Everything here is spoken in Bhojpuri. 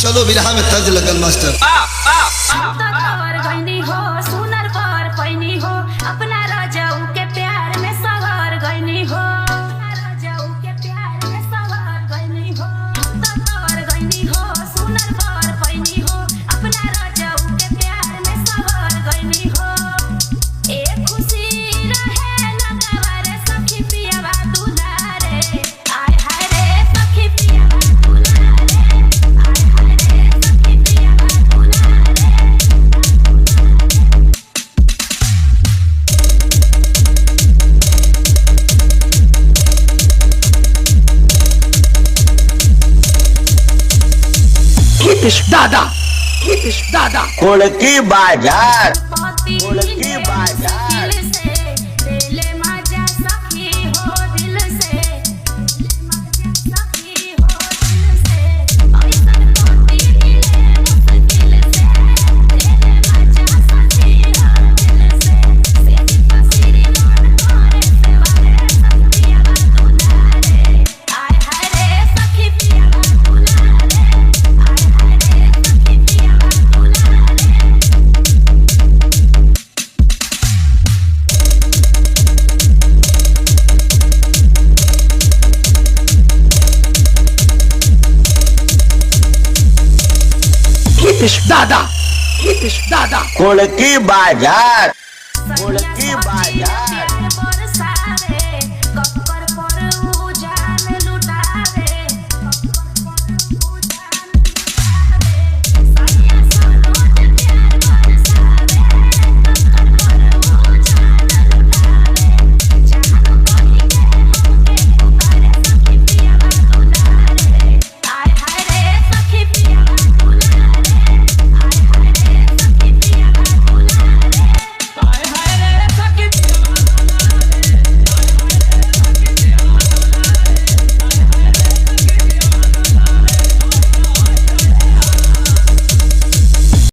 चलो बिरहा में तर्ज लगल मास्टर। अपना राजाऊ के प्यार में सवार गईनी हो, राजाऊ के प्यार में सवार गईनी हो, तोर गईनी हो, सुनर बर पैनी हो, अपना राजाऊ के प्यार में सवार गईनी हो। एक खुशी रहे लगवारे सखी पियावा दुलारे, आय हाय रे सखी पियावा दुलारे, आय हाय रे सखी पियावा दुलारे। दादा दादा कुड़की बाजार कुड़की बाजार दिल मजा सखी हो दिल से, सखी हो दिल से, ऐसन कोती मिले मुश्किल से, दिल मजा सखी हो दिल से, सेजी पसीरी मन करे सेवारे सखी पियावा दुलारे, आय हाय रे सखी पियावा दुलारे, आय हाय रे सखी पियावा दुलारे। दादा दादा कुड़की बाजार कुड़की बाजार।